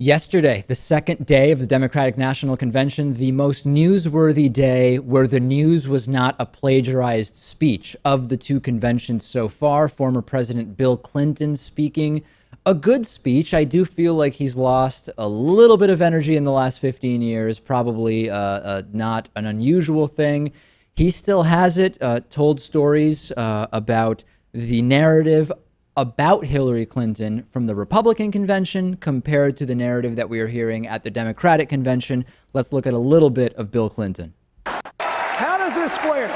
Yesterday, the second day of the Democratic National Convention, the most newsworthy day where the news was not a plagiarized speech of the two conventions so far. Former President Bill Clinton speaking a good speech. I do feel like he's lost a little bit of energy in the last 15 years, probably not an unusual thing. He still has it, told stories about the narrative about Hillary Clinton from the Republican convention compared to the narrative that we are hearing at the Democratic convention. Let's look at a little bit of Bill Clinton. How does this square?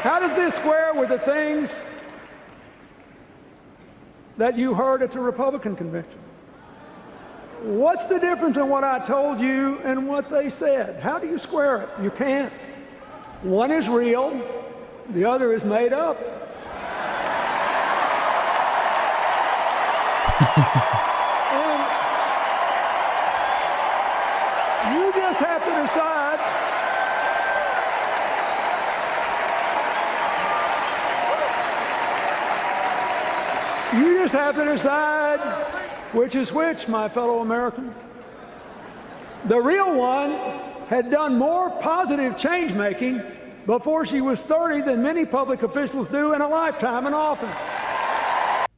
How does this square with the things that you heard at the Republican convention? What's the difference in what I told you and what they said? How do you square it? You can't. One is real, the other is made up. And you just have to decide which is which, my fellow Americans. The real one had done more positive change making before she was 30 than many public officials do in a lifetime in office.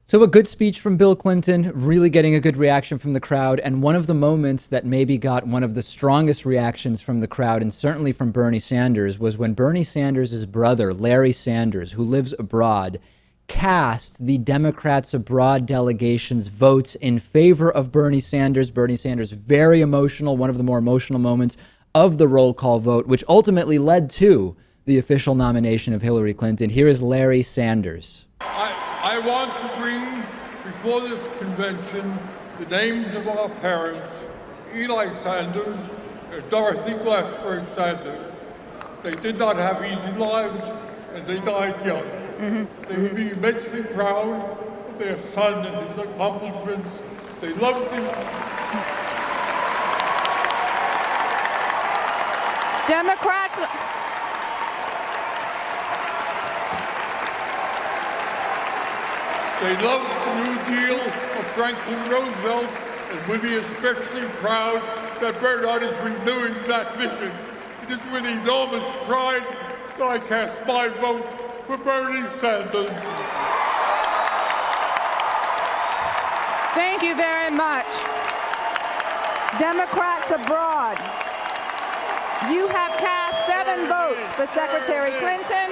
So a good speech from Bill Clinton, really getting a good reaction from the crowd. And one of the moments that maybe got one of the strongest reactions from the crowd, and certainly from Bernie Sanders, was when Bernie Sanders' brother, Larry Sanders, who lives abroad, cast the Democrats abroad delegation's votes in favor of Bernie Sanders. Bernie Sanders, very emotional, one of the more emotional moments of the roll call vote, which ultimately led to the official nomination of Hillary Clinton. Here is Larry Sanders. I want to bring before this convention the names of our parents, Eli Sanders and Dorothy Glassberg Sanders. They did not have easy lives, and they died young. They would be immensely proud of their son and his accomplishments. They loved him. Democrats. They loved the New Deal of Franklin Roosevelt and would be especially proud that Bernard is renewing that vision. It is with enormous pride that I cast my vote for Bernie Sanders. Thank you very much. Democrats abroad, you have cast 7 votes for Secretary Clinton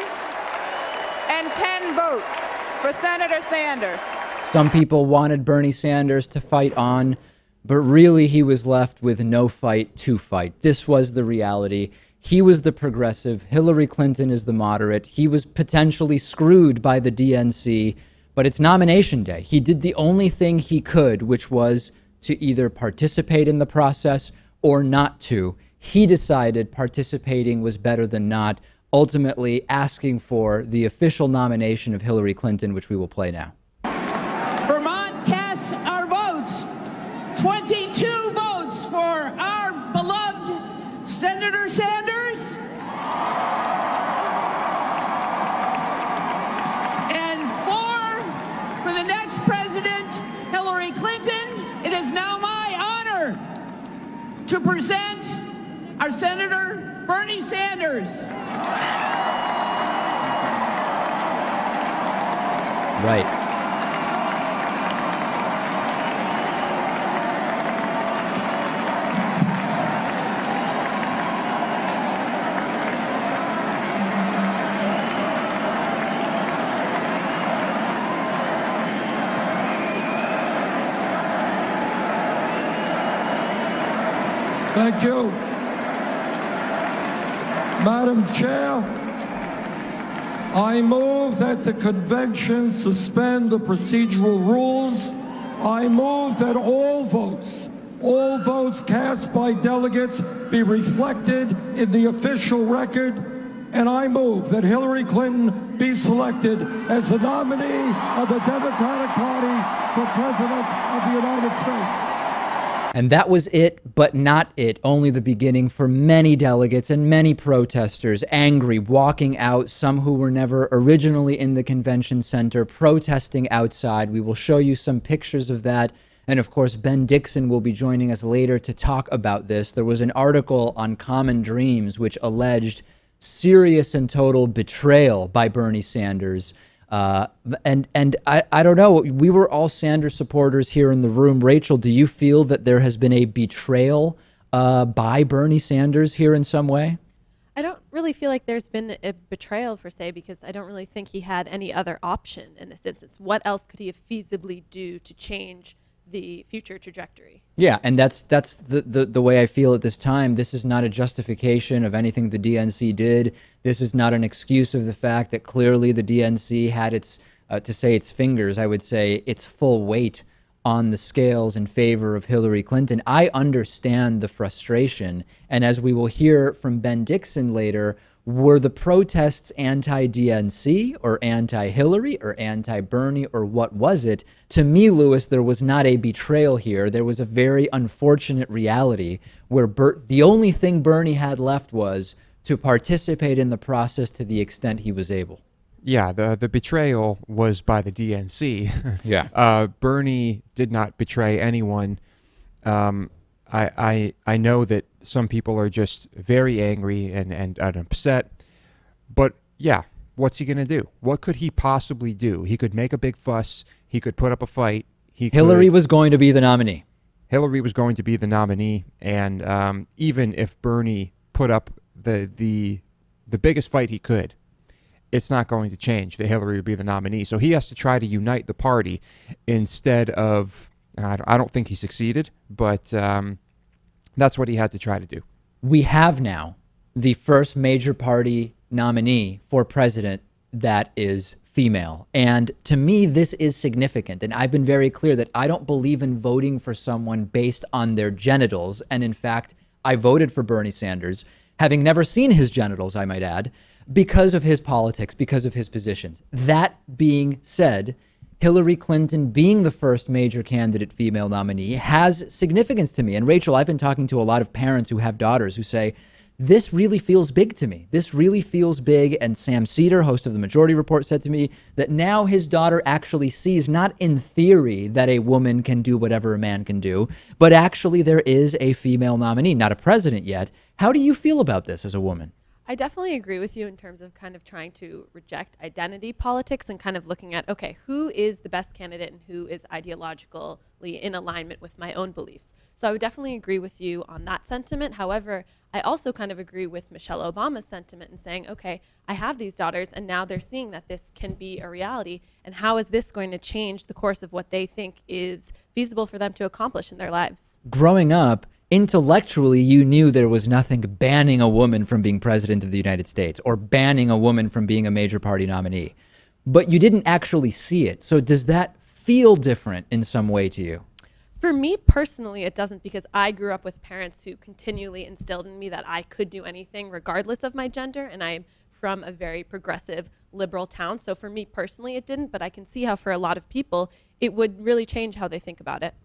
and 10 votes for Senator Sanders. Some people wanted Bernie Sanders to fight on, but really he was left with no fight to fight. This was the reality. He was the progressive. Hillary Clinton is the moderate. He was potentially screwed by the DNC, but it's nomination day. He did the only thing he could, which was to either participate in the process or not to. He decided participating was better than not, ultimately asking for the official nomination of Hillary Clinton, which we will play now. Vermont casts our votes, 22 votes for our beloved Senator Sanders, and 4 for the next president, Hillary Clinton. It is now my honor to present our Senator Bernie Sanders. Right. Thank you. Madam Chair, I move that the convention suspend the procedural rules. I move that all votes cast by delegates be reflected in the official record. And I move that Hillary Clinton be selected as the nominee of the Democratic Party for President of the United States. And that was it, but not it. Only the beginning for many delegates and many protesters, angry, walking out, some who were never originally in the convention center, protesting outside. We will show you some pictures of that And of course, Ben Dixon will be joining us later to talk about this. There was an article on Common Dreams which alleged serious and total betrayal by Bernie Sanders. And I don't know, we were all Sanders supporters here in the room. Rachel, do you feel that there has been a betrayal by Bernie Sanders here in some way? I don't really feel like there's been a betrayal per se, because I don't really think he had any other option in this instance. What else could he have feasibly do to change the future trajectory? Yeah, and that's the way I feel at this time. This is not a justification of anything the DNC did. This is not an excuse of the fact that clearly the DNC had its, to say its fingers, I would say its full weight on the scales in favor of Hillary Clinton. I understand the frustration, and as we will hear from Ben Dixon later, were the protests anti-DNC or anti-Hillary or anti-Bernie, or what was it? To me, Lewis, there was not a betrayal here. There was a very unfortunate reality where the only thing Bernie had left was to participate in the process to the extent he was able. Yeah, the betrayal was by the DNC. Yeah. Bernie did not betray anyone. I know that some people are just very angry and upset, but yeah, what's he going to do? What could he possibly do? He could make a big fuss. He could put up a fight. Hillary was going to be the nominee. Hillary was going to be the nominee, and even if Bernie put up the biggest fight he could, it's not going to change that Hillary would be the nominee. So he has to try to unite the party instead of, I don't think he succeeded, but that's what he had to try to do. We have now the first major party nominee for president that is female. And to me, this is significant. And I've been very clear that I don't believe in voting for someone based on their genitals. And in fact, I voted for Bernie Sanders, having never seen his genitals, I might add, because of his politics, because of his positions. That being said, Hillary Clinton being the first major candidate female nominee has significance to me. And Rachel, I've been talking to a lot of parents who have daughters who say, this really feels big to me. This really feels big. And Sam Cedar, host of the Majority Report, said to me that now his daughter actually sees, not in theory that a woman can do whatever a man can do, but actually there is a female nominee, not a president yet. How do you feel about this as a woman? I definitely agree with you in terms of kind of trying to reject identity politics and kind of looking at, okay, who is the best candidate and who is ideologically in alignment with my own beliefs. So I would definitely agree with you on that sentiment. However, I also kind of agree with Michelle Obama's sentiment in saying, okay, I have these daughters and now they're seeing that this can be a reality. And how is this going to change the course of what they think is feasible for them to accomplish in their lives? Growing up, intellectually, you knew there was nothing banning a woman from being president of the United States or banning a woman from being a major party nominee, but you didn't actually see it. So does that feel different in some way to you? For me personally, it doesn't, because I grew up with parents who continually instilled in me that I could do anything regardless of my gender, and I'm from a very progressive liberal town. So for me personally, it didn't, but I can see how for a lot of people, it would really change how they think about it.